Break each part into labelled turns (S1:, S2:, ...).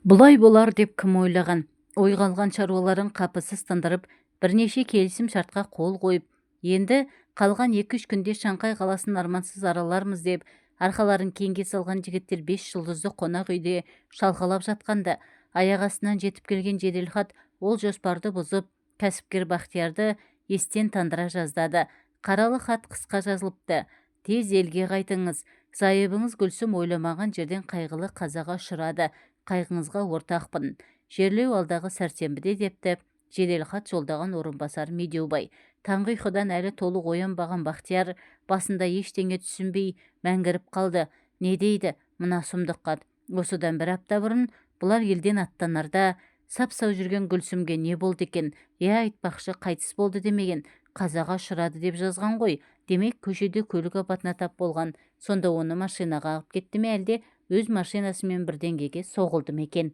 S1: Бұлай болар деп кім ойлаған? Ойға алған шаруаларын қапысыз тындырып, бірнеше келісім шартқа қол қойып, енді қалған 2-3 күнде Шанхай қаласын армансыз аралармыз деп, арқаларын кеңге салған жігіттер 5 жұлдызды қонақ үйде шалқалап жатқанда, аяқ астынан жетіп келген жеделхат ол жоспарды бұзып, кәсіпкер Бақтиярды естен тандыра жаздады. Қаралы хат қысқа жазылыпты. Тез елге қайтыңыз. Зайыбыңыз Гүлсім ойламаған жерден қайғылы қазаға ұшырады. Қайғыңызға ортақпын. Жерлеу алдағы сәрсенбіде депті жеделхат жолдаған орынбасар Медеубай. Таңғы ұйқыдан әлі толық оянбаған Бақтияр басында ештеңе түсінбей мәңгіріп қалды. Не дейді мына сұмдыққа? Осыдан бір апта бұрын бұлар елден аттанарда сап-сау жүрген Гүлсімге не болды екен? Айтпақшы қайтыс болды демеген, қазаға ұшырады деп жазған ғой. Демек көшеде көлік апатына тап болған. Сонда оны машинаға ағып кетті ме, әлде өз машинасымен бір деңгейге соғылды ма екен?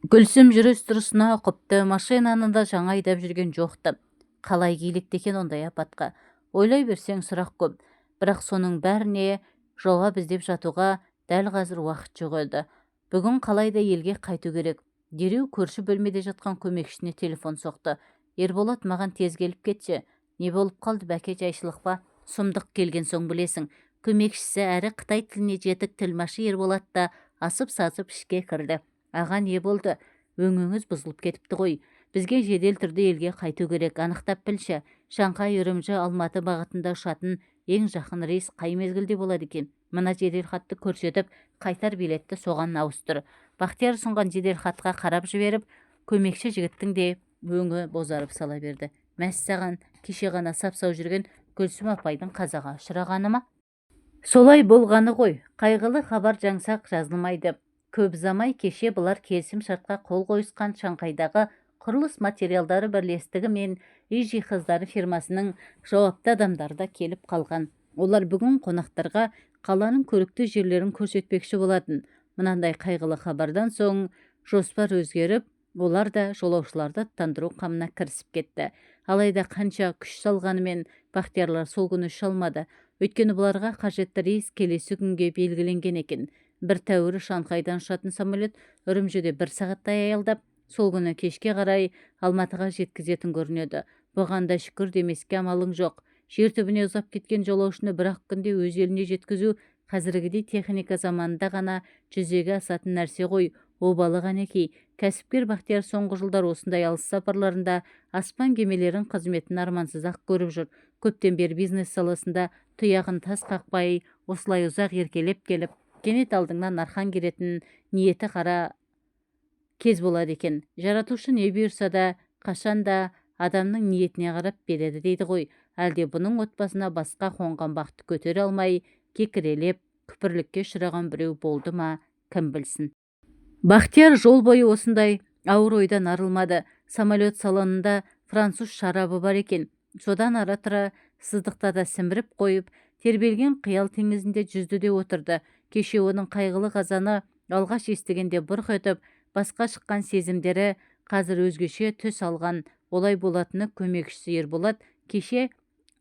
S1: Гүлсім жүріс тұрысына ұқыпты, машинаны да жаңа айдап жүрген жоқты. Қалай килікті екен ондай апатқа? Ойлай берсең сұрақ көп, бірақ соның бәріне жауап іздеп жатуға дәл қазір уақыт жоқ еді. Бүгін қалайда елге қайту керек. Дереу көрші бөлмеде жатқан көмекшісіне телефон соқты. Ерболат, маған тез келіп кетші. Не болып қалды бәке, жайшылық па? Сұмдық келген соң білесің. Көмекшісі әрі Қытай тіліне жетік тілмашы Ерболат та асып-сасып ішке кірді. Аға, не болды? Өңіңіз бұзылып кетіпті ғой. Бізге жедел түрде елге қайту керек. Анықтап білші. Шанхай, Үрімжі, Алматы бағытында ұшатын ең жақын рейс қай мезгілде болады екен? Мына жеделхатты көрсетіп, қайтар билетті соған ауыстыр. Бақтияр ұсынған жеделхатқа қарап жіберіп, көмекші жігіттің де өңі бозарып сала берді. Мәссаған, кеше ғана сап-сау жүрген Гүлсім апайдың қазаға ұшырағаны ма? Солай болғаны ғой. Қайғылы хабар жаңсақ жазылмайды. Көп замай кеше бұлар келісім шартқа қол қойысқан Шанхайдағы құрылыс материалдары бірлестігі мен үй жиһаздары фирмасының жауапты адамдары да келіп қалған. Олар бүгін қонақтарға қаланың көрікті жерлерін көрсетпекші болатын. Мынандай қайғылы хабардан соң жоспар өзгеріп, олар да жолаушыларды аттандыру қамына кірісіп кетті. Алайда қанша күш салғанымен Бақтиярлар сол күні ұша алмады. Өйткені бұларға қажетті рейс келесі күнге белгіленген екен. Бір тәуірі Шанхайдан ұшатын самолет Үрімжіде 1 сағаттай аялдап, сол күні кешке қарай Алматыға жеткізетін көрінеді. Бұған да шүкір демеске амалың жоқ. Жер түбіне ұзап кеткен жолаушыны бір-ақ күнде өз еліне жеткізу қазіргідей техника заманында ғана жүзеге асатын нәрсе ғой. Обалы қанекей. Кәсіпкер Бақтияр соңғы жылдар осындай алыс сапарларында аспан кемелерін қызметін армансыз-ақ көріп жүр. Көптен бері бизнес саласында тұяғын тас қақпай, осылай ұзақ еркелеп келіп, кенет алдыңнан арқан керетін ниеті қара кез болады екен. Жаратушы не бұйырса да, қашанда адамның ниетіне қарап береді дейді ғой. Әлде бұның отбасына басқа қонған бақты көтере алмай, кекірелеп, күпірлікке ұшыраған біреу болды ма, кім білсін. Бақтияр жол бойы осындай ауыр ойдан арылмады. Самолет салонында француз шарабы бар екен. Содан ара-тұра сыздықта да сіміріп қойып, тербелген қиял теңізінде жүзді де отырды. Кеше оның қайғылы қазаны алғаш естігенде бұрқ етіп, басқа шыққан сезімдері қазір өзгеше түс алған. Олай болатыны көмекшісі Ерболат кеше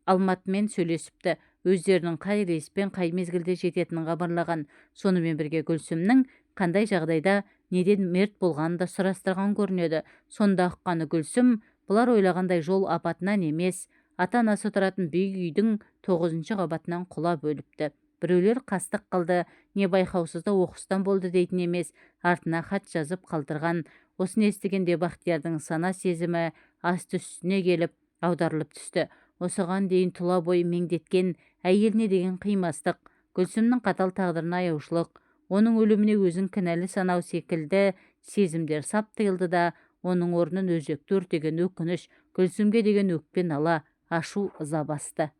S1: Алматымен сөйлесіпті. Өздерінің қай рейспен қай мезгілде жететінін хабарлаған. Сонымен бірге Гүлсімнің қандай жағдайда неден мерт болғанын да сұрастырған көрінеді. Сонда ұққаны Гүлсім бұлар ойлағандай жол апатынан емес, ата-анасы тұратын биік үйдің 9-шы қабатынан құлап өліпті. Біреулер қастық қылды, не байқаусызда оқыстан болды дейтін емес, артына хат жазып қалдырған. Осыны естігенде Бақтиярдың сана сезімі асты-үстіне келіп аударылып түсті. Осыған дейін тұла бойы меңдеткен әйеліне деген қимастық, Гүлсімнің қатал тағдырына аяушылық, оның өліміне өзін кінәлі санау секілді сезімдер сап тыйылды да, оның орнын өзекті өртеген өкініш, Гүлсімге деген өкпе ала, ашу ыза басты.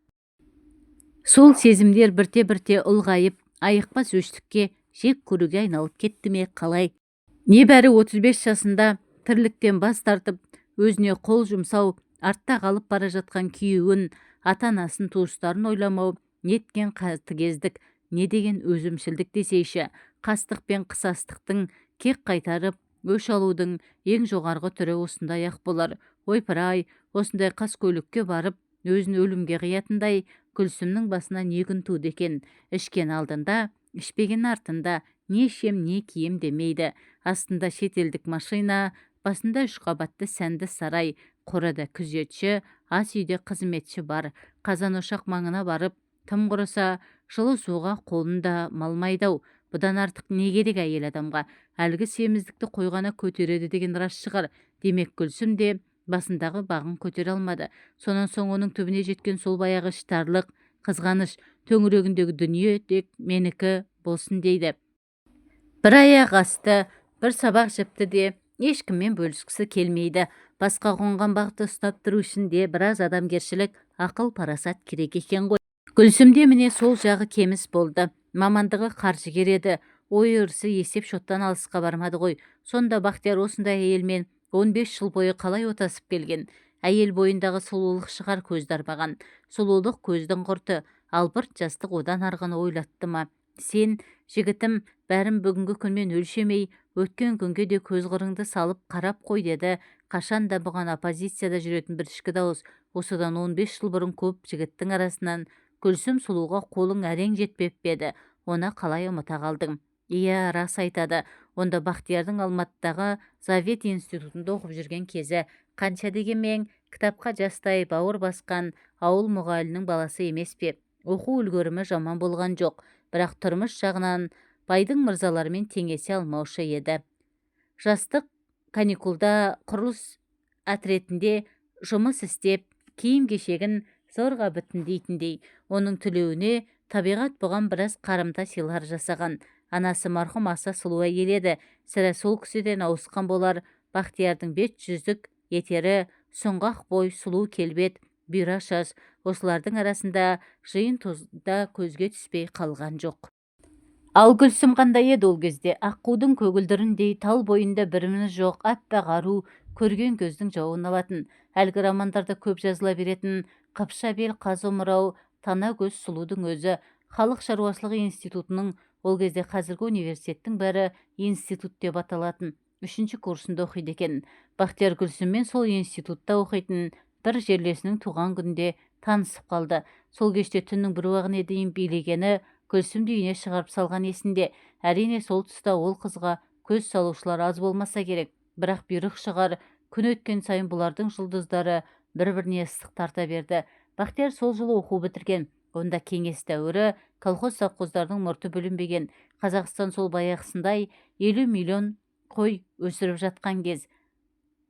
S1: Сол сезімдер бірте-бірте ұлғайып, айықпас өштікке, жек көруге айналып кетті ме қалай? Небәрі 35 жасында тірліктен бас тартып, өзіне қол жұмсау, артта қалып бара жатқан күйеуін, ата-анасын, туыстарын ойламау, неткен қатыгездік, не деген өзімшілдік десейші. Қастық пен қысастықтың кек қайтарып, өш алудың ең жоғарғы түрі осындай ақ болар. Ойпыр-ай, осындай қас көлікке барып, өзін өлімге қиятындай Гүлсімнің басына не күн туды екен? Ішкен алдында, ішпеген артында, не ішем не кием демейді. Астында шетелдік машина, басында 3 қабатты сәнді сарай, қорада күзетші, ас үйде қызметші бар. Қазан ошақ маңына барып, тым құрыса жылы суға қолында малмайдау. Бұдан артық не керек әйел адамға? Әлгі семіздікті қойғана көтереді деген рас шығар. Демек Гүлсім де басындағы бағын көтере алмады. Сонан соң оның түбіне жеткен сол баяғы іштарлық, қызғаныш, төңірегіндегі дүние тек менікі болсын дейді. Бір аяқ асты, бір сабақ жіпті де ешкіммен бөліскісі келмейді. Басқа қонған бақты ұстап тұру үшін де біраз адамгершілік, ақыл парасат керек екен ғой. Гүлсімде міне сол жағы кеміс болды. Мамандығы қаржыгер еді. Ой өрісі есеп шоттан алысқа бармады ғой. Сонда Бақтияр осындай әйелмен 15 жыл бойы қалай отасып келген? Әйел бойындағы сұлулық шығар көзді арбаған. Сұлулық көздің құрты, албырт жастық одан арғыны ойлатты ма? Сен, жігітім, бәрін бүгінгі күнмен өлшемей, өткен күнге де көз қырыңды салып қарап қой деді. Қашан да бұған оппозицияда жүретін бір ішкі дауыс. Осыдан 15 жыл бұрын көп жігіттің арасынан Гүлсім сұлуға қолың әрең жетпеп пе еді? Оны қалай ұмыта қалдың? Иә, рас айтады. Онда Бақтиярдың Алматыдағы Завет институтында оқып жүрген кезі. Қанша дегенмен кітапқа жастай бауыр басқан ауыл мұғалімнің баласы емес пе? Оқу үлгерімі жаман болған жоқ, бірақ тұрмыс жағынан байдың мырзаларымен теңесе алмаушы еді. Жастық каникулда құрылыс отрядінде жұмыс істеп, киім-кешегін зорға бүтіндейтіндей. Оның тілеуіне табиғат бұған біраз қарымта сыйлар жасаған. Анасы марқұм аса сұлу әйел еді. Сірә сол кісіден ауысқан болар. Бақтиярдың бет жүзік етері, сұңғақ бой, сұлу келбет, бұйра шаш, осылардың арасында жиын тозда көзге түспей қалған жоқ. Ал Гүлсім қандай еді ол кезде? Аққудың көгілдіріндей тал бойында біріміз жоқ, аппақ ару, көрген көздің жауын алатын. Әлгі романдарда көп жазыла беретін қыпша бел қаз омырау, тана көз сұлудың өзі. Халық шаруашылығы институтының, ол кезде қазіргі университеттің бәрі институт деп аталатын, 3-ші курсында оқиды екен. Бақтияр Гүлсіммен сол институтта оқитын бір жерлесінің туған күнде танысып қалды. Сол кеште түннің бір уағына дейін билегені Гүлсімді үйіне шығарып салған есінде. Әрине сол тұста ол қызға көз салушылар аз болмаса керек. Бірақ бұйрық шығар, күн өткен сайын бұлардың жұлдыздары бір-біріне ыстық тарта берді. Бақтияр сол жылы оқу бітірген. Онда кеңес дәуірі, колхоз-совхоздардың мұрты бүлінбеген. Қазақстан сол баяғысындай 50 миллион қой өсіріп жатқан кез.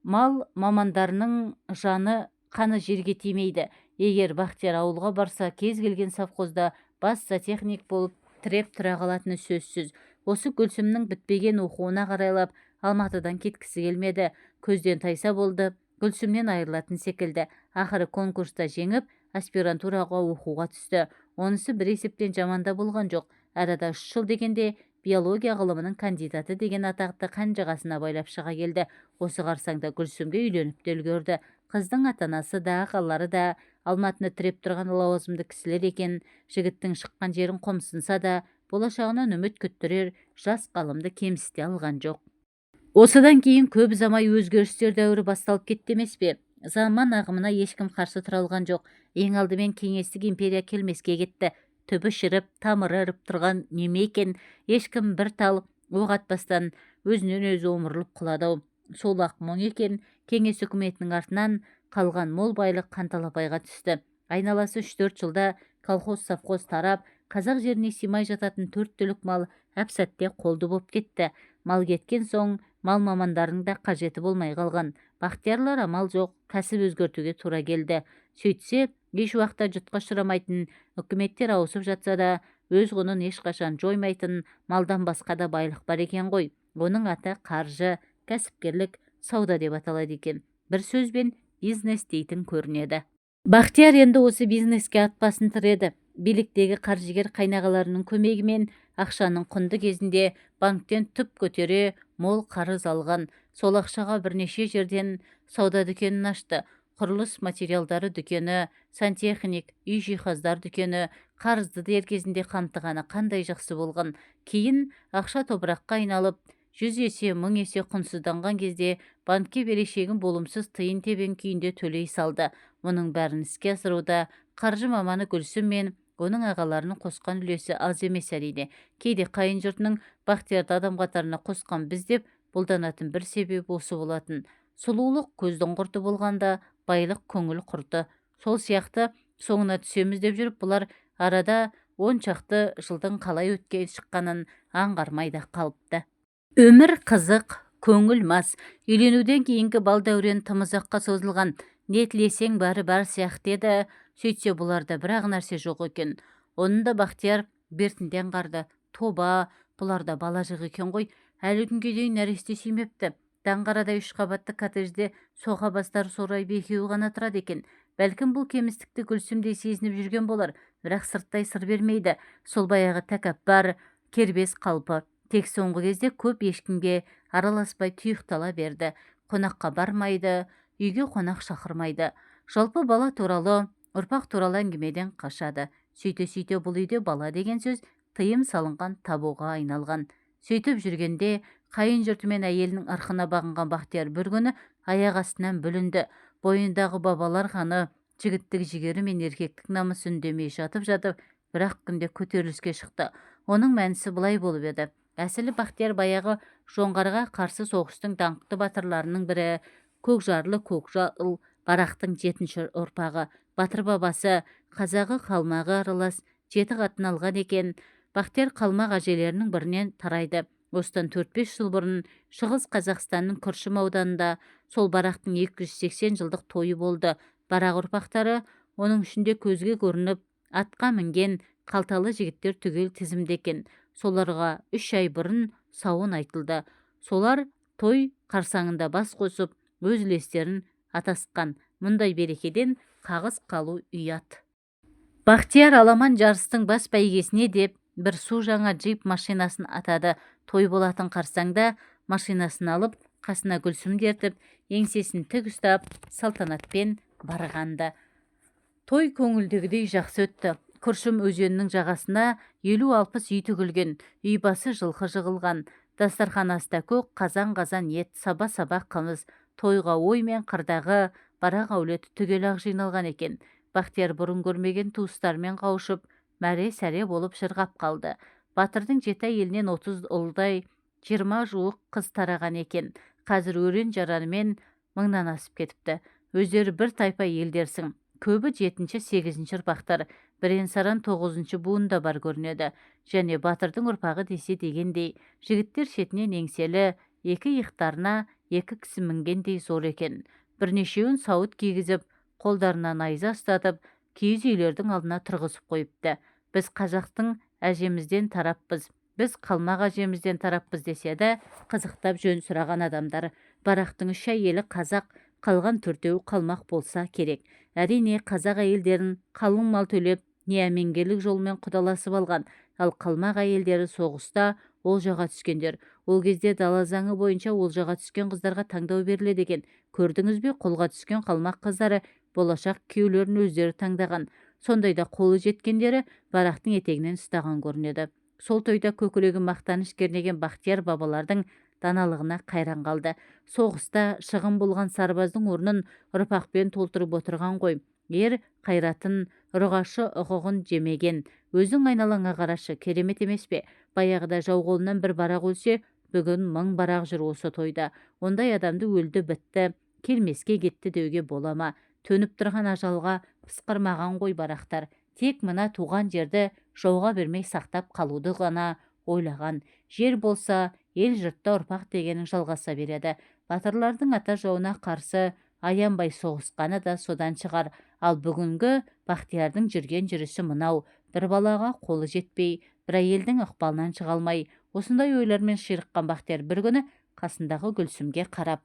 S1: Мал мамандарының жаны қаны жерге тимейді. Егер Бақтияр ауылға барса, кез келген совхозда бас зоотехник болып тіреп тұра қалатыны сөзсіз. Осы Гүлсімнің бітпеген оқуына қарайлап Алматыдан кеткісі келмеді. Көзден тайса болды, Гүлсімнен айырылатын секілді. Ақыры конкурста жеңіп, аспирантураға оқуға түсті. Онысы бір есептен жаманда болған жоқ. Арада 3 жыл дегенде биология ғылымының кандидаты деген атақты қанжығасына байлап шыға келді. Осы қарсаңда Гүлсімге үйленіп те үлгерді. Қыздың ата-анасы да, ағалары да Алматыны тіреп тұрған лауазымды кісілер екен. Жігіттің шыққан жерін қомсынса да, болашағынан үміт күттірер жас ғалымды кемсіте алған жоқ. Осыдан кейін көп замай өзгерістер дәуірі басталып кетті емес пе? Заман ағымына ешкім қарсы тұра алған жоқ. Ең алдымен кеңестік империя келмеске кетті. Түбі шіріп, тамыры іріп тұрған неме екен, ешкім бір тал оқ атпастан өзінен өзі омырылып құлады-ау. Сол ақ мұң екен, кеңес үкіметінің артынан қалған мол байлық Қанталапайға түсті. Айналасы 3-4 жылда колхоз-совхоз тарап, қазақ жеріне симай жататын 4 түлік мал әп-сәтте қолды боп кетті. Мал кеткен соң мал мамандарының да қажеті болмай қалған. Бақтиярлар амал жоқ, кәсіп өзгертуге тура келді. Сөйтсе, еш уақытта жұтқа ұшырамайтын, үкіметтер ауысып жатса да, өз құнын ешқашан жоймайтын малдан басқа да байлық бар екен ғой. Оның аты қаржы, кәсіпкерлік, сауда деп аталады екен. Бір сөзбен бизнес дейтін көрінеді. Бақтияр енді осы бизнеске ат басын тіреді. Биліктегі қаржыгер қайнағаларының көмегімен ақшаның құнды кезінде банктен түп көтере мол қарыз алған. Сол ақшаға бірнеше жерден сауда дүкенін ашты. Құрылыс материалдары дүкені, сантехник, үй жиһаздар дүкені, қарызды дер кезінде қамтығаны қандай жақсы болған. Кейін ақша топыраққа айналып, 100 есе, 1000 есе құнсызданған кезде банкке берешегін болымсыз тиын тебен күйінде төлей салды. Мұның бәрін іске асыруда қаржы маманы Гүлсім мен оның ағаларының қосқан үлесі аз емес әрине. Кейде қайын жұртының Бақтиярды адам қатарына қосқан біз деп бұлданатын бір себеп осы болатын. Сұлулық көздің құрты болғанда, байлық көңіл құрты. Сол сияқты соңына түсеміз деп жүріп, бұлар арада 10 шақты жылдың қалай өткен шыққанын аңғармай да қалыпты. Өмір қызық, көңіл мас. Үйленуден кейінгі бал дәурен тым ұзаққа созылған. Не тілесең бәрі бар сияқты еді. Сөйтсе бұларда бір-ақ нәрсе жоқ екен. Оны да Бақтияр бертінде аңғарды. Тоба, бұларда бала жоқ екен ғой. Әлі күнге дейін нәресте сүймепті. Даңғарадай 3 қабатты коттеджде соға бастар сорайып екеуі ғана тұрады екен. Бәлкім бұл кемістікті Гүлсім де сезініп жүрген болар, бірақ сырттай сыр бермейді. Сол баяғы тәкаппар, кербез қалпы. Тек соңғы кезде көп ешкімге араласпай тұйықтала берді. Қонаққа бармайды, үйге қонақ шақырмайды. Жалпы бала туралы, ұрпақ туралы әңгімеден қашады. Сөйте-сөйте бұл үйде бала деген сөз тыйым салынған табуға айналған. Сөйтіп жүргенде қайын жұрты мен әйелінің ырқына бағынған Бақтияр бір күні аяқ астынан бүлінді. Бойындағы бабалар қаны, жігіттік жігері мен еркектік намыс үндемей жатып, бір-ақ күнде көтеріліске шықты. Оның мәнісі былай болып еді. Әсілі Бақтияр баяғы жоңғарға қарсы соғыстың даңқты батырларының бірі, Көкжарлы Көкжал Барақтың 7-ші ұрпағы. Батыр бабасы қазағы қалмағы аралас 7 қатын алған екен. Бақтияр қалмақ әжелерінің бірінен тарайды. Осыдан 4-5 жыл бұрын Шығыс Қазақстанның Күршім ауданында сол Барақтың 280 жылдық тойы болды. Барақ ұрпақтары, оның ішінде көзге көрініп, атқа мінген қалталы жігіттер түгел тізімде екен. Соларға 3 ай бұрын сауын айтылды. Солар той қарсаңында бас қосып, өз үлестерін атасқан. Мұндай берекеден қағыс қалу ұят. Бақтияр аламан жарыстың бас бәйгесіне деп бір су жаңа джип машинасын атады. Той болатын қарсаңда машинасын алып, қасына Гүлсімді ертіп, еңсесін тік ұстап, салтанатпен барғанды. Той көңілдегідей жақсы өтті. Күршім өзенінің жағасына 50-60 үй тігілген, үй басы жылқы жығылған. Дастархан аста көк қазан-қазан ет, саба-саба қымыз. Тойға ой мен қырдағы барақ әулеті түгел-ақ жиналған екен. Бақтияр бұрын көрмеген туыстармен қауышып, мәре-сәре болып шырғап қалды. Батырдың 7 әйелінен 30 ұлдай, 20 жуық қыз тараған екен. Қазір өрен жаранымен 1000-нан асып кетіпті. Өздері бір тайпа елдерсің. Көбі 7-8 ұрпақтар, бірен-саран 9 буында бар көрінеді. Және батырдың ұрпағы десе дегендей, жігіттер шетінен еңселі, 2 иықтарына 2 кісі мінгендей зор екен. Бірнешеуін сауыт кигізіп, қолдарына найза ұстатып, киіз үйлердің алдына тұрғызып қойыпты. Біз қазақтың әжемізден тараппыз, біз қалмақ әжемізден тараппыз деседі, қызықтап жөн сұраған адамдар. Барақтың 3 әйелі қазақ, қалған 4-еуі қалмақ болса керек. Әрине қазақ әйелдерін қалың мал төлеп, не әменгерлік жолмен құдаласып алған, ал қалмақ әйелдері соғыста олжаға түскендер. Ол кезде дала заңы бойынша олжаға түскен қыздарға таңдау беріледі екен. Көрдіңіз бе, қолға түскен қалмақ қыздары болашақ күйеулерін өздері таңдаған. Сондайда қолы жеткендері барақтың етегінен ұстаған көрінеді. Сол тойда көкірегі мақтаныш кернеген Бақтияр бабалардың даналығына қайран қалды. Соғыста шығын болған сарбаздың орнын ұрпақпен толтырып отырған ғой. Ер қайратын, ұрғашы ұқығын жемеген. Өзің айналаңа қарашы, керемет емес пе? Баяғыда жау қолынан бір барақ өлсе, бүгін 1000 барақ жүр осы тойда. Ондай адамды өлді бітті, келмеске кетті деуге бола ма? Төніп тұрған ажалға пысқырмаған ғой барақтар. Тек мына туған жерді жауға бермей сақтап қалуды ғана ойлаған. Жер болса, ел жұртта ұрпақ дегенің жалғаса береді. Батырлардың ата жауына қарсы аянбай соғысқаны да содан шығар. Ал бүгінгі Бақтиярдың жүрген жүрісі мынау. Бір балаға қолы жетпей, бір әйелдің ықпалынан шыға алмай, осындай ойлармен ширыққан Бақтияр бір күні қасындағы Гүлсімге қарап: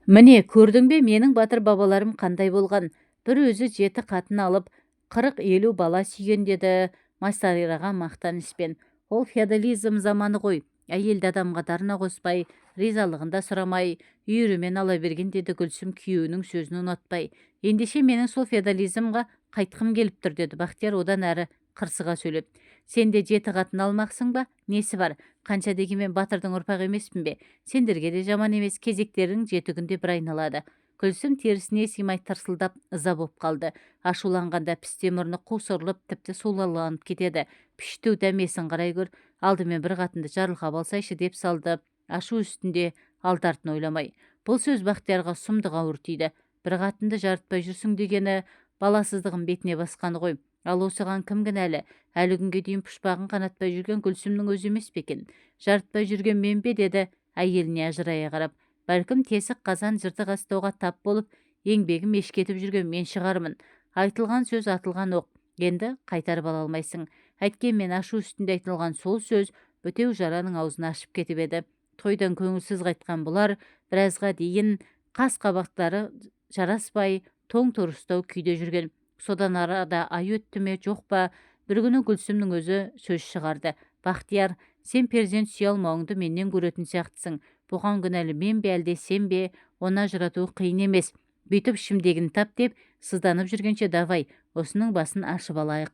S1: «Міне, көрдің бе, менің батыр бабаларым қандай болған? Бір өзі 7 қатын алып, 40-50 бала сүйген» деді Масайраға мақтаныспен. Ол феодализм заманы ғой. Әйелді адамға дарына қоспай, ризалығында сұрамай, үйірімен ала берген деді Гүлсім күйеуінің сөзін ұнатпай. Ендеше менің сол феодализмға қайтқым келіп тұр деді Бақтияр одан әрі қырсыға сөйлеп. Сен де 7 қатын алмақсың ба? Несі бар? Қанша дегенмен батырдың ұрпағы емеспін бе? Сендерге де жаман емес, кезектерің 7 күнде бір айналады. Гүлсім терісіне сыймай тырсылдап ыза боп қалды. Ашуланғанда пісте мұрны қусырылып, тіпті сулаланып кетеді. Пішту дәмесін қарай көр, алдымен бір қатынды жарылқап алсайшы деп салды. Ашу үстінде алды-артын ойламай. Бұл сөз Бақтиярға сұмдық ауыр тиді. Бір қатынды жарытпай жүрсің дегені баласыздығын бетіне басқаны ғой. Ал осыған кім кінәлі? Әлі күнге дейін пұшпағын қанатпай жүрген Гүлсімнің өзі емес пе екен? Жарытпай жүрген мен бе, деді әйеліне ажырая қарап. Бәлкім тесік қазан жыртық астауға тап болып, еңбегім ешкетіп жүрген мен шығармын. Айтылған сөз атылған оқ, енді қайтарып ала алмайсың. Әйткенмен ашу үстінде айтылған сол сөз бітеу жараның аузын ашып кетіп еді. Тойдан көңілсіз қайтқан бұлар біразға дейін қас қабақтары жараспай тоң торыстау күйде жүрген. Содан арада ай өтті ме жоқ па, бір күні Гүлсімнің өзі сөз шығарды. Бақтияр, сен перзент сүйе алмауыңды менен көретін сияқтысың. Бұған кінәлі мен бе әлде сен бе? Оны ажырату қиын емес. Бүйтіп ішімдегін тап деп сызданып жүргенше давай, осының басын ашып алайық.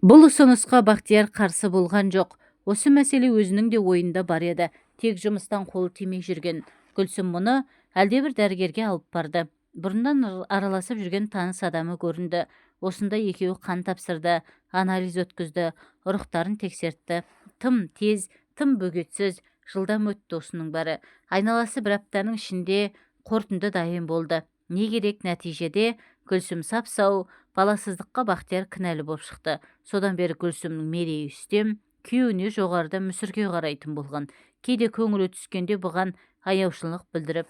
S1: Бұл ұсынысқа Бақтияр қарсы болған жоқ. Осы мәселе өзінің де ойында бар еді. Тек жұмыстан қолы тимей жүрген Гүлсім мұны әлдебір дәрігерге алып барды. Бұрыннан араласып жүрген таныс адамы көрінді. Осында екеуі қан тапсырды, анализ өткізді, ұрықтарын тексертті. Тым тез, тым бөгетсіз, жылдам өтті осының бәрі. Айналасы бір аптаның ішінде қорытынды дайын болды. Не керек нәтижеде Гүлсім сап-сау, баласыздыққа Бақтияр кінәлі боп шықты. Содан бері Гүлсімнің мерейі үстем, күйеуіне жоғарыда мүсірге қарайтын болған. Кейде көңілі түскенде бұған аяушылық білдіріп,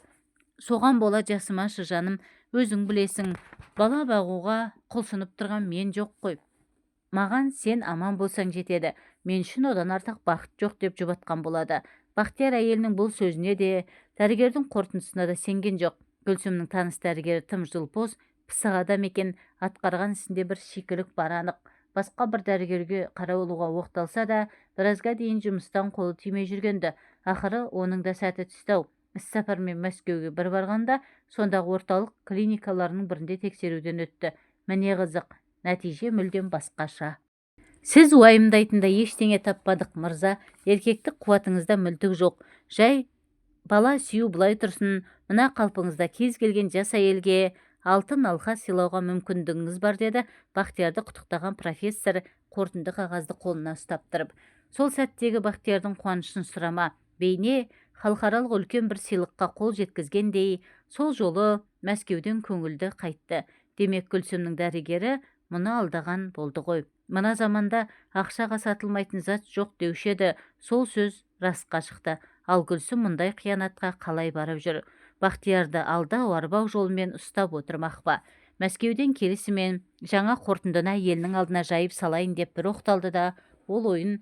S1: соған бола жасымашы жаным, өзің білесің, бала бағуға құлшынып тұрған мен жоқ қой. Маған сен аман болсаң жетеді, мен үшін одан артық бақыт жоқ деп жұбатқан болады. Бақтияр әйелінің бұл сөзіне де, дәрігердің қорытындысына да сенген жоқ. Гүлсімнің таныс дәрігері тым жылпос, пысық адам екен, атқарған ісінде бір шикілік бар анық. Басқа бір дәрігерге қаралуға оқталса да, біразға дейін жұмыстан қолы тимей жүргенді. Ақыры оның да сәті түсті-ау. Іссапармен Мәскеуге бір барғанда, сондағы орталық клиникаларының бірінде тексеруден өтті. Міне қызық, нәтиже мүлдем басқаша. Сіз уайымдайтындай ештеңе таппадық, мырза. Еркектік қуатыңызда мүлтік жоқ. Жай бала сүю былай тұрсын, мына қалпыңызда кез келген жас әйелге алтын алқа сыйлауға мүмкіндігіңіз бар, деді Бақтиярды құттықтаған профессор қорытынды қағазды қолына ұстап тұрып. Сол сәттегі Бақтиярдың қуанышын сұрама. Бейне халықаралық үлкен бір сыйлыққа қол жеткізгендей, сол жолы Мәскеуден көңілді қайтты. Демек Гүлсімнің дәрігері мұны алдаған болды ғой. Мына заманда ақшаға сатылмайтын зат жоқ деуші еді. Сол сөз расқа шықты. Ал Гүлсім мұндай қиянатқа қалай барып жүр? Бақтиярды алдау арбау жолымен ұстап отырмақ па? Мәскеуден келісімен жаңа қорытындыны әйелінің алдына жайып салайын деп бір оқталды да, ол ойын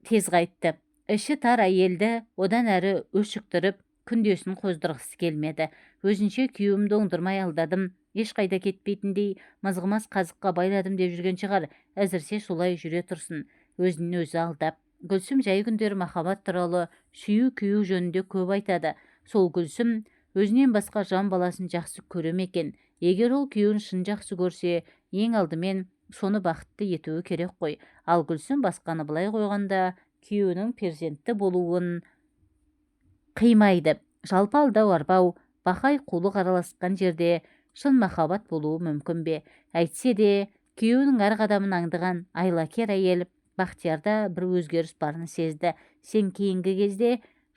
S1: тез қайтты. Іші тар әйелді одан әрі өшіктіріп, күндесін қоздырғысы келмеді. Өзінше күйеуімді оңдырмай алдадым, ешқайда кетпейтіндей мызғымас қазыққа байладым деп жүрген шығар. Әзірше солай жүре тұрсын, өзін өзі алдап. Гүлсім жай күндері махаббат туралы, сүю күйу жөнінде көп айтады. Сол Гүлсім өзінен басқа жан баласын жақсы көрем екен. Егер ол күйеуін шын жақсы көрсе, ең алдымен соны бақытты етуі керек қой. Ал Гүлсім басқаны былай қойғанда, күйеуінің перзентті болуын қимайды. Жалпы алдау арбау, бақай қулық араласқан жерде шын махаббат болуы мүмкін бе? Әйтсе де, күйеуінің әр қадамын аңдыған айлакер әйел Бақтиярда бір өзгеріс барын сезді. Сен кейінгі кезде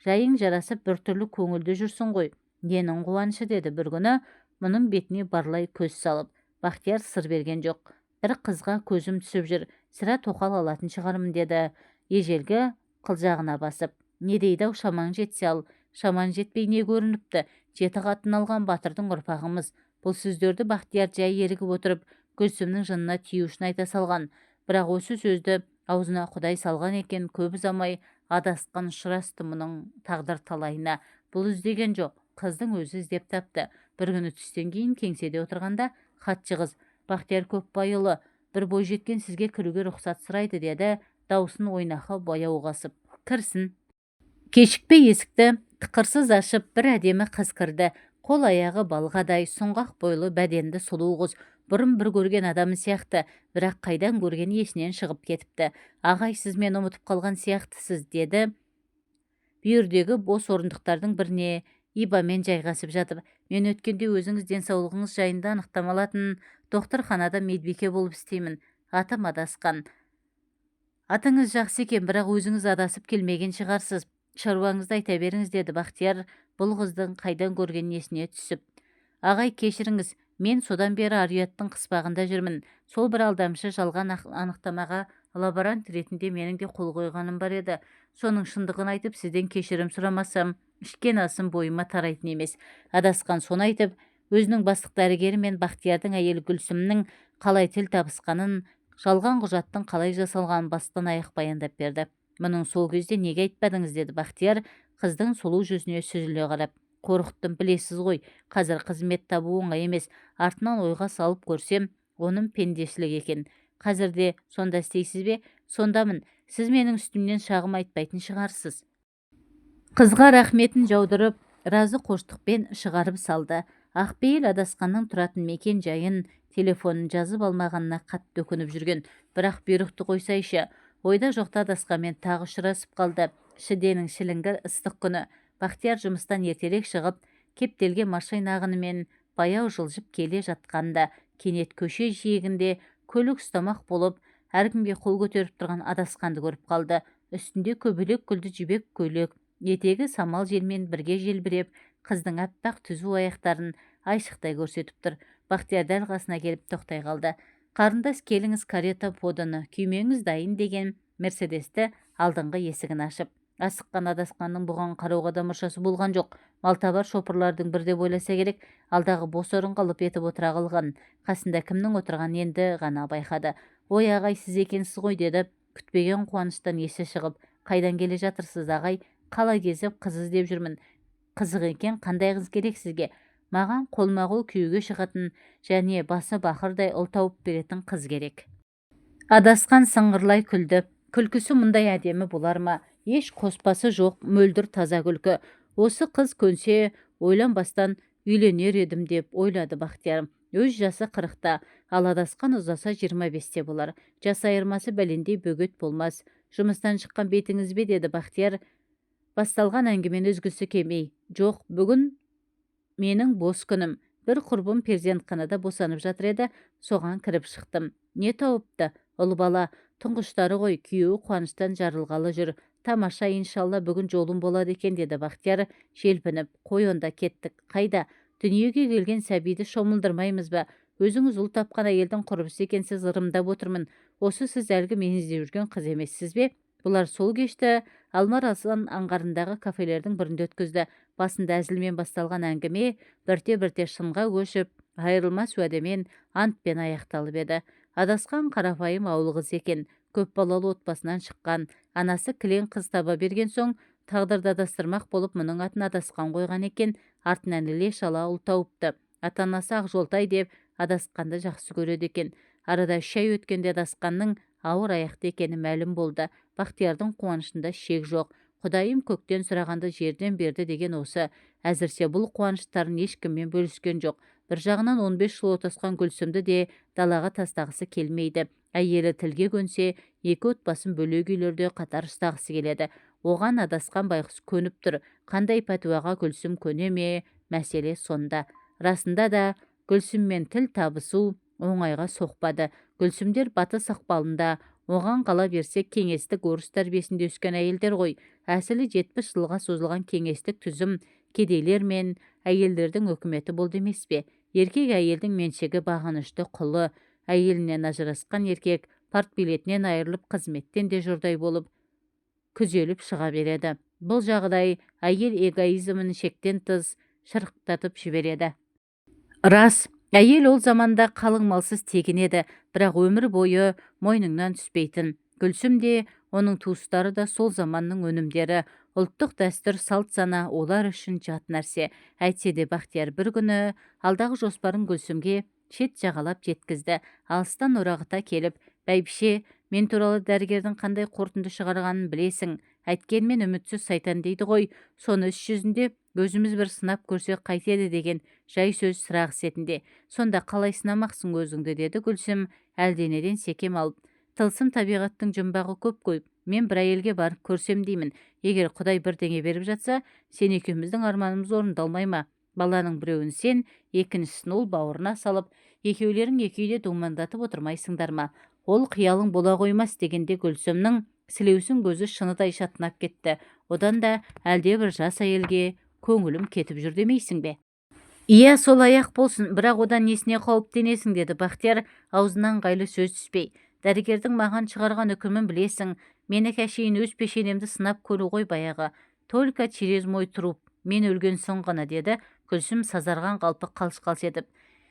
S1: жайың жарасып біртүрлі көңілді жүрсің ғой. Ненің қуанышы, деді бір күні мұның бетіне барлай көз салып. Бақтияр сыр берген жоқ. Бір қызға көзім түсіп жүр, сірә тоқал алатын шығармын, деді ежелгі қылжағына басып. Не дейді-ау, шамаң жетсе ал. Шамаң жетпей не көрініпті? 7 қатын алған батырдың ұрпағымыз. Бұл сөздерді Бақтияр жай ерігіп отырып, Гүлсімнің жынына тию үшін айта салған. Бірақ осы сөзді аузына Құдай салған екен, көп ұзамай адасқан ұшырасты мұның тағдыр талайына. Бұл іздеген жоқ, қыздың өзі іздеп тапты. Бір күні түстен кейін кеңседе отырғанда хатшы қыз: Бақтияр Көпбайұлы, бір бойжеткен сізге кіруге рұқсат сұрайды, деді, даусын ойнақы баяу қасып. Кірсін. Кешікпей есікті тықырсыз ашып, бір әдемі қыз кірді. Қол аяғы балғадай, сұңғақ бойлы, бәденді сұлу қыз. Бұрын бір көрген адамы сияқты, бірақ қайдан көрген есінен шығып кетіпті. Ағай, сіз мені ұмытып қалған сияқтысыз, деді. Бүйірдегі бос орындықтардың біріне ибамен жайғасып жатып, мен өткенде өзіңіз денсаулығыңыз жайында анықтама алатын докторханада медбике болып істеймін. Атым Адасқан. Атыңыз жақсы екен, бірақ өзіңіз адасып келмеген шығарсыз. Шаруаңызды айта беріңіз, деді Бақтияр бұл қыздың қайдан көрген есіне түсіп. Ағай, кешіріңіз, мен содан бері ар-ұяттың қыспағында жүрмін. Сол бір алдамшы жалған анықтамаға лаборант ретінде менің де қол қойғаным бар еді. Соның шындығын айтып, сізден кешірім сұрамасам, ішкен асым бойыма тарайтын емес. Адасқан соны айтып, өзінің бастық дәрігері мен Бақтиярдың әйелі Гүлсімнің қалай тіл табысқанын, жалған құжаттың қалай жасалғанын бастан аяқ баяндап берді. Мұның сол кезде неге айтпадыңыз, деді Бақтияр қыздың сұлу жүзіне сүзіле қарап. Қорықтым, білесіз ғой, қазір қызмет табу оңай емес. Артынан ойға салып көрсем, оның пендешілік екен. Қазірде сонда істейсіз бе? Сондамын. Сіз менің үстімнен шағым айтпайтын шығарсыз. Қызға рахметін жаудырып, разы қоштықпен шығарып салды. Ақпейіл Адасқанның тұратын мекен жайын, телефонын жазып алмағанына қатты өкініп жүрген. Бірақ бұйрықты қойсайшы. Ойда жоқта Адасқанмен тағы ұшырасып қалды. Шіденің шіліңгір ыстық күні. Бақтияр жұмыстан ертерек шығып, кептелген машина ағынымен баяу жылжып келе жатқанда, кенет көше жиегінде көлік ұстамақ болып, әркімге қол көтеріп тұрған Адасқанды көріп қалды. Үстінде көбелек гүлді жібек көйлек, етегі самал желмен бірге желбіреп, қыздың аппақ түзу аяқтарын айшықтай көрсетіп тұр. Бақтияр дәл қасына келіп тоқтай қалды. Қарындас, келіңіз, карета поданы, күймеңіз дайын, деген Мерседесті алдыңғы есігін ашып. Асыққан Адасқанның бұған қарауға да мұршасы болған жоқ. Малтабар шопырлардың бірде ойласа керек, алдағы бос орынға лып етіп отыра қалған. Қасында кімнің отырған енді ғана байқады. Ой, ағай, сіз екенсіз ғой, деді күтпеген қуаныштан есі шығып. Қайдан келе жатырсыз, ағай? Қалай кезіп қыз іздеп жүрмін. Қызық екен, қандай қыз керек сізге? Маған қолма-қол күйеуге шығатын және басы бақырдай ұл тауып беретін қыз керек. Адасқан сыңғырлай күлді. Күлкісі мұндай әдемі болар ма? Еш қоспасы жоқ, мөлдір таза күлкі. Осы қыз көнсе, ойланбастан үйленер едім, деп ойлады Бақтияр. Өз жасы 40-та, ал Адасқан ұзаса 25-те болар. Жас айырмасы бәлендей бөгет болмас. Жұмыстан шыққан бетіңіз бе, деді Бақтияр басталған әңгімені үзгісі келмей. Жоқ, бүгін менің бос күнім. Бір құрбым перзентханада босанып жатыр еді, соған кіріп шықтым. Не тауыпты? Ұл бала, тұңғыштары ғой, күйеуі қуаныштан жарылғалы жүр. Тамаша, иншалла бүгін жолым болады екен, деді Бақтияр желпініп. Қой, онда кеттік. Қайда? Дүниеге келген сәбиді шомылдырмаймыз ба? Өзіңіз ұл тапқан әйелдің құрбысы екенсіз, ырымдап отырмын. Осы сіз әлгі мен іздеп жүрген қыз емессіз бе? Бұлар сол кешті Алмарасан аңғарындағы кафелердің бірінде өткізді. Басында әзілмен басталған әңгіме бірте-бірте шынға көшіп, айырылмас уәдемен, антпен аяқталып еді. Адасқан қарапайым ауыл қыз екен. Көп балалы отбасынан шыққан. Анасы кілең қыз таба берген соң, тағдырды адастырмақ болып мұның атын Адасқан қойған екен. Артынан іле-шала ұл тауыпты. Ата-анасы Ақжолтай деп Адасқанды жақсы көреді екен. Арада 3 ай өткенде Адасқанның ауыр аяқты екені мәлім болды. Бақтиярдың қуанышында шек жоқ. Құдайым көктен сұрағанды жерден берді деген осы. Әзірше бұл қуаныштарын ешкіммен бөліскен жоқ. Бір жағынан 15 жыл отасқан Гүлсімді де далаға тастағысы келмейді. Әйелі тілге көнсе, екі отбасын бөлек үйлерде қатар ұстағысы келеді. Оған Адасқан байғұс көніп тұр. Қандай пәтуаға Гүлсім көне ме? Мәселе сонда. Расында да Гүлсіммен тіл табысу оңайға соқпады. Гүлсімдер батыс ықпалында, оған қала берсек кеңестік орыс тәрбиесінде өскен әйелдер ғой. Әсілі 70 жылға созылған кеңестік түзім кедейлер мен әйелдердің өкіметі болды емес пе? Еркек әйелдің меншігі, бағынышты құлы. Әйелінен ажырасқан еркек партбилетінен айырылып, қызметтен де жұрдай болып күзеліп шыға береді. Бұл жағдай әйел эгоизмін шектен тыс шырықтатып жібереді. Рас, әйел ол заманда қалың малсыз тегін еді, бірақ өмір бойы мойныңнан түспейтін. Гүлсім де, оның туыстары да сол заманның өнімдері. Ұлттық дәстүр, салт сана олар үшін жат нәрсе. Әйтсе де Бақтияр бір күні алдағы жоспарын Гүлсімге шет жағалап жеткізді. Алыстан орағыта келіп, бәйбіше, мен туралы дәрігердің қандай қорытынды шығарғанын білесің. Әйткенмен үмітсіз сайтан дейді ғой. Соны іс жүзінде өзіміз бір сынап көрсек қайтеді деген жай сөз сұрақ сетінде. Сонда қалай сынамақсың өзіңді, деді Гүлсім әлденеден секем алып. Тылсым табиғаттың жұмбағы көп қой. Мен бір әйелге барып көрсем деймін. Егер Құдай бірдеңе беріп жатса, сен екеуміздің арманымыз орындалмай ма? Баланың біреуін сен, екіншісін ол бауырына салып, екеулерің екі үйде думандатып отырмайсыңдар ма? Ол қиялың бола қоймас дегенде Гүлсімнің сілеусін көзі шыныдай шатынап кетті. Одан да әлде бір жас әйелге көңілім кетіп жүр демейсің бе? Иә, сол аяқ болсын, бірақ одан несіне қауіптенесің, деді Бахтияр аузынан ыңғайлы сөз түспей. Дәрігердің маған шығарған үкімін білесің. Мені әшейін өз пешенемді сынап көру ғой баяғы. Только через мой труп, мен өлген соң ғана, деді Гүлсім сазарған қалпы қалш-қалш етіп.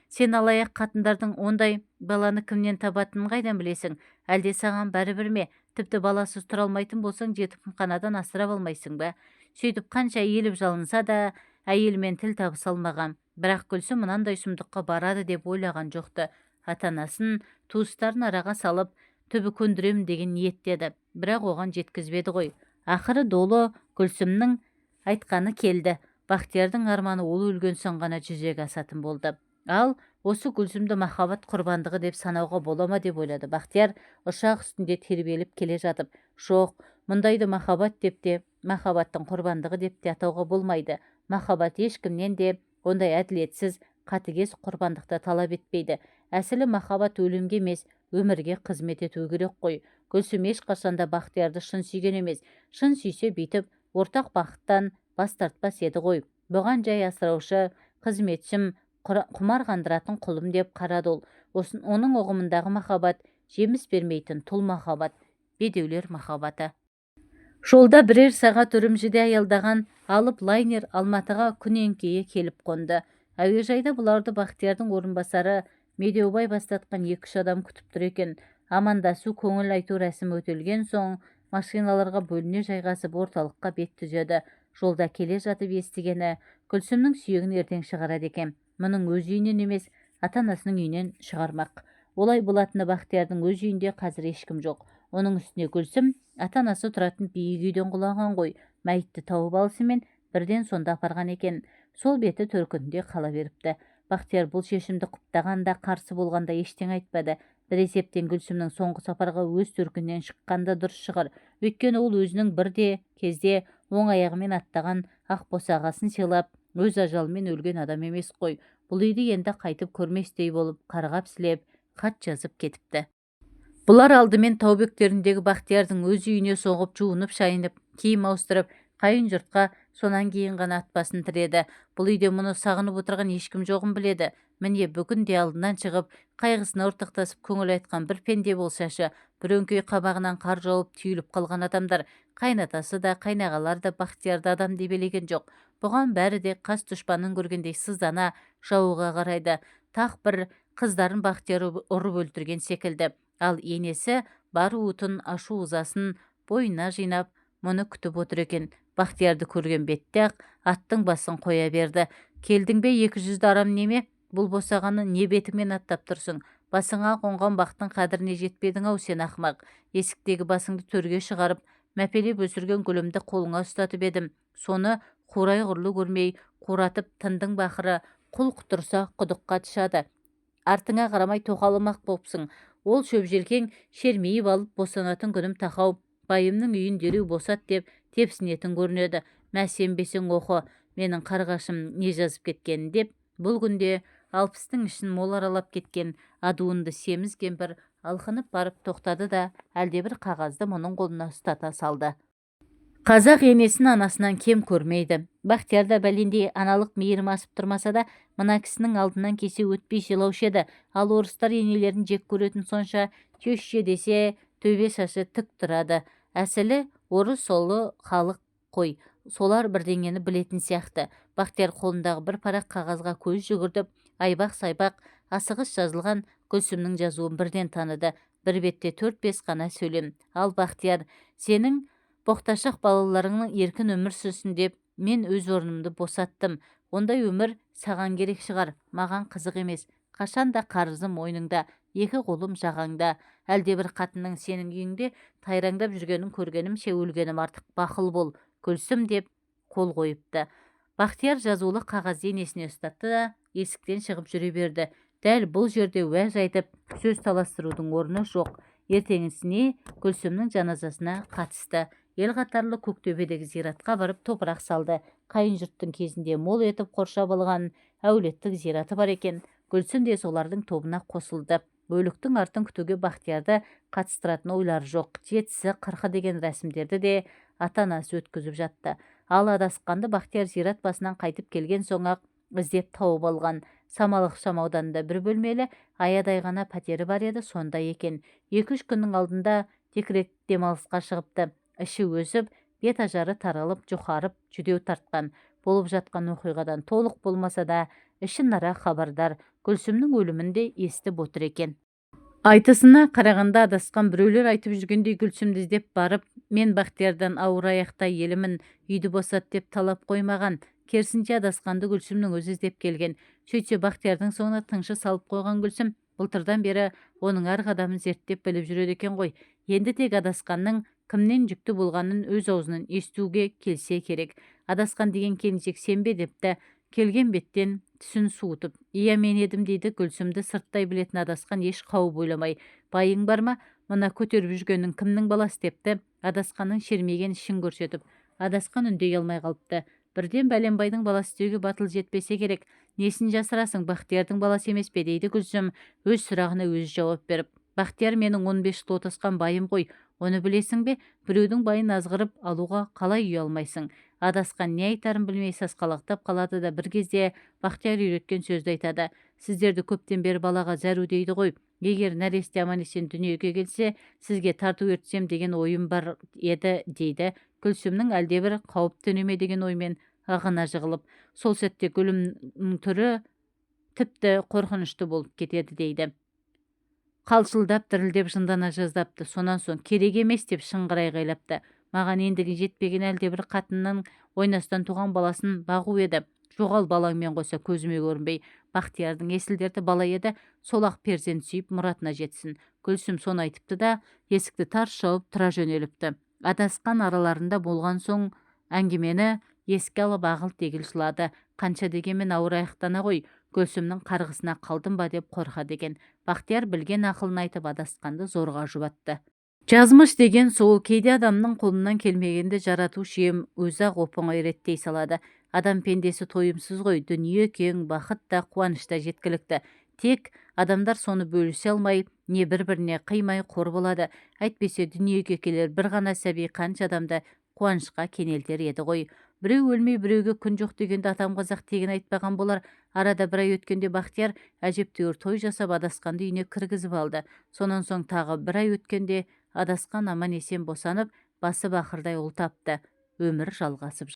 S1: Сен алаяқ қатындардың ондай баланы кімнен табатынын қайдан білесің? Әлде саған бәрібір ме? Тіпті баласыз тұра алмайтын болсаң, жетімханадан асырап алмайсың ба? Сөйтіп қанша иіліп жалынса да, әйелмен тіл табыса алмаған. Бірақ Гүлсім мынандай сұмдыққа барады деп ойлаған жоқты. Ата-анасын, туыстарын араға салып, түбі көндіремін деген ниеттеді. Бірақ оған жеткізбеді ғой. Ақыры долы Гүлсімнің айтқаны келді. Бахтиярдың арманы ол өлген соң ғана жүзеге асатын болды. Ал осы Гүлсімді махаббат құрбандығы деп санауға бола ма деп ойлады Бахтияр, ұшақ үстінде тербеліп келе жатып. Жоқ, мұндайды махаббат деп те, махаббаттың құрбандығы деп те атауға болмайды. Махаббат ешкімнен де ондай әділетсіз, қатыгез құрбандықты талап етпейді. Әсілі махаббат өлімге емес, өмірге қызмет ету керек қой. Гүлсім ешқашанда Бахтиярды шын сүйген емес. Шын сүйсе бүйтіп, ортақ бақыттан бас тартпас еді ғой. Бұған жай асыраушы, қызметшім, құмар қандыратын құлым деп қарады ол. Оның ұғымындағы махаббат жеміс бермейтін тұл махаббат, бедеулер махаббаты. Жолда бірер сағат үрімжіде аялдаған алып лайнер Алматыға күн еңкейе келіп қонды. Әуежайда бұларды Бахтиярдың орынбасары Медеубай бастатқан 2-3 адам күтіп тұр екен. Амандасу, көңіл айту рәсімі өтелген соң, машиналарға бөліне жайғасып орталыққа бет түзеді. Жолда келе жатып естігені, Гүлсімнің сүйегін ертең шығарады екен. Мұның өз үйінен емес, ата-анасының үйінен шығармақ. Олай болатыны Бахтиярдың өз үйінде қазір ешкім жоқ. Оның үстіне Гүлсім ата-анасы тұратын биік үйден құлаған ғой. Мәйітті тауып алысымен бірден сонда апарған екен. Сол беті төркінінде қала беріпті. Бахтияр бұл шешімді құптағанда, қарсы болғанда ештеңе айтпады. Бір есептен Гүлсімнің соңғы сапарға өз төркіннен шыққанда дұрыс шығар. Өйткені ол өзінің бірде кезде оң аяғымен аттаған ақ босағасын сыйлап, өз ажалымен өлген адам емес қой. Бұл үйді енді қайтып көрместей болып, қарғап-сілеп, хат жазып кетіпті. Бұлар алдымен тау бөктеріндегі Бахтиярдың өз үйіне соғып, жуынып, шайынып, киім ауыстырып, қайын жұртқа сонан кейін ғана атбасын тіреді. Бұл үйде мұны сағынып отырған ешкім жоғын біледі. Міне бүгін де алдынан шығып, қайғысына ортақтасып көңіл айтқан бір пенде болсашы, бір өңкей қабағынан қар жауып түйіліп қалған адамдар, қайнатасы да, қайнағалар да Бахтиярды адам деп елеген жоқ. Бұған бәрі де қас дұшпанын көргендей сыздана, жауға қарайды. Тақ бір қыздарын Бахтияр ұрып өлтірген секілді. Ал енесі бар уытын, ашу ызасын бойына жинап, мұны күтіп отыр екен. Бахтиярды көрген бетте-ақ аттың басын қоя берді. Келдің бе 200 арам неме? Бұл босағаны не бетіңмен аттап тұрсың? Басыңа қонған бақтың қадіріне жетпедің-ау сен ақымақ. Есіктегі басыңды төрге шығарып, мәпелеп өсірген гүлімді қолыңа ұстатып едім. Соны қурай құрлы көрмей, қуратып тындың бақыры, құл құтырса құдыққа тышады. Артыңа қарамай тоқалымақ бопсың. Ол шөпжелкең шермейіп алып босанатын күнім тақау, байымның үйін дереу босат деп тепсінетін көрінеді. Мә сенбесең оқы, менің қарғашым не жазып кеткенін деп, бұл күнде 60-тың ішін мол аралап кеткен адуынды семіз кемпір алқынып барып тоқтады да әлдебір қағазды мұның қолына ұстата салды. Қазақ енесін анасынан кем көрмейді. Бахтияр да бәлендей аналық мейірім асып тұрмаса да, мына кісінің алдынан кесе өтпей жылаушы еді. Ал орыстар енелерін жек көретін сонша, түйше десе төбе шашы тік тұрады. Әсілі орыс солы халық қой. Солар бірдеңені білетін сияқты. Бахтияр қолындағы бір парақ қағазға көз жүгіртіп, айбақ-сайбақ асығыс жазылған Гүлсімнің жазуын бірден таныды. Бір бетте 4-5 қана сөйлем. Ал Бахтияр, сенің боқташақ балаларыңның еркін өмір сүрсін деп, мен өз орнымды босаттым. Ондай өмір саған керек шығар, маған қызық емес. Қашанда қарызым мойныңда, 2 қолым жағаңда. Әлде бір қатынның сенің үйіңде тайраңдап жүргенін көргенімше өлгенім артық, бақыл бол, Гүлсім деп қол қойыпты. Бахтияр жазулы қағазды енесіне ұстатты да есіктен шығып жүре берді. Дәл бұл жерде уәж айтып сөз таластырудың орны жоқ. ертеңісіне Гүлсімнің жаназасына қатысты. Ел қатарлы Көктөбедегі зиратқа барып топырақ салды. Қайын жұрттың кезінде мол етіп қоршап алған әулеттік зираты бар екен. Гүлсім де солардың тобына қосылды. Өліктің артын күтуге Бақтиярды қатыстыратын ойлары жоқ. Жетісі, қырқы деген рәсімдерді де ата-анасы өткізіп жатты. Ал адасқанды Бақтияр зират басынан қайтып келген соң-ақ іздеп тауып алған. Самалық ықшамауданында бір бөлмелі аядай ғана пәтері бар еді, сонда екен. 2-3 күннің алдында декрет демалысқа шығыпты. Іші өсіп, бет ажары таралып, жұқарып, жүдеу тартқан. Болып жатқан оқиғадан толық болмаса да ішінара хабардар. Гүлсімнің өлімін де естіп отыр екен. Айтысына қарағанда адасқан біреулер айтып жүргендей Гүлсімді іздеп барып, мен Бақтиярдан ауыр аяқта елімін, үйді босат деп талап қоймаған. Керісінше адасқанды Гүлсімнің өзі іздеп келген. Сөйтсе Бақтиярдың соңына тыңшы салып қойған Гүлсім былтырдан бері оның әр қадамын зерттеп біліп жүреді екен ғой. Енді тек адасқанның кімнен жүкті болғанын өз аузынан естуге келсе керек. Адасқан деген келіншек сен бе депті. Келген беттен түсін суытып, иә мен едім дейді. Гүлсімді сырттай білетін адасқан еш қауіп ойламай, байың бар ма, мына көтеріп жүргенің кімнің баласы депті. Адасқанның шермеген ішін көрсетіп, адасқан үндей алмай қалыпты. Бірден бәленбайдың баласы деуге батыл жетпесе керек. Несін жасырасың, Бақтиярдың баласы емес пе дейді Гүлсім өз сұрағына өзі жауап беріп. Бақтияр менің 15 жыл отасқан байым ғой, оны білесің бе? Біреудің байын азғырып алуға қалай үй алмайсың? Адасқан не айтарын білмей сасқалақтап қалады да бір кезде Бақтияр үйреткен сөзді айтады. Сіздерді көптен бері балаға зәру дейді ғой. Егер нәресте аман-есен дүниеге келсе, сізге тарту етсем деген ойым бар еді дейді. Гүлсімнің әлдебір қауіпті неме деген оймен ағына жығылып, сол сәтте гүлімнің түрі тіпті қорқынышты болып кетеді дейді. Қалшылдап дірілдеп жындана жаздапты. Сонан соң керек емес деп шыңғырай қайлапты. Маған ендігі жетпеген әлдебір қатынның ойнастан туған баласын бағу еді. Жоғал балаңмен қоса көзіме көрінбей. Бақтиярдың есіл-дерті бала еді, сол ақ перзент сүйіп мұратына жетсін. Гүлсім соны айтыпты да есікті тарс жауып тұра жөнеліпті. Адасқан араларында болған соң әңгімені еске алып ағыл-тегіл жылады. Қанша дегенмен ауыр аяқтана ғой, Гүлсімнің қарғысына қалдым ба деп қорқады екен. Бақтияр білген ақылын айтып адасқанды зорға жұбатты. Жазмыш деген сол, кейде адамның қолынан келмегенді жаратушы ием өзі-ақ оп-оңай реттей салады. Адам пендесі тойымсыз ғой, дүние кең, бақыт та, қуаныш та жеткілікті. Тек адамдар соны бөлісе алмай, не бір-біріне қимай қор болады. Әйтпесе дүниеге келер бір ғана сәби қанша адамды қуанышқа кенелтер еді ғой. Біреу өлмей біреуге күн жоқ дегенді атам қазақ тегін айтпаған болар. Арада бір ай өткенде Бақтияр әжептәуір той жасап адасқанды үйіне кіргізіп алды. Сонан соң тағы бір ай өткенде адасқан аман-есен босанып, басы бақырдай ұл тапты. Өмір жалғасып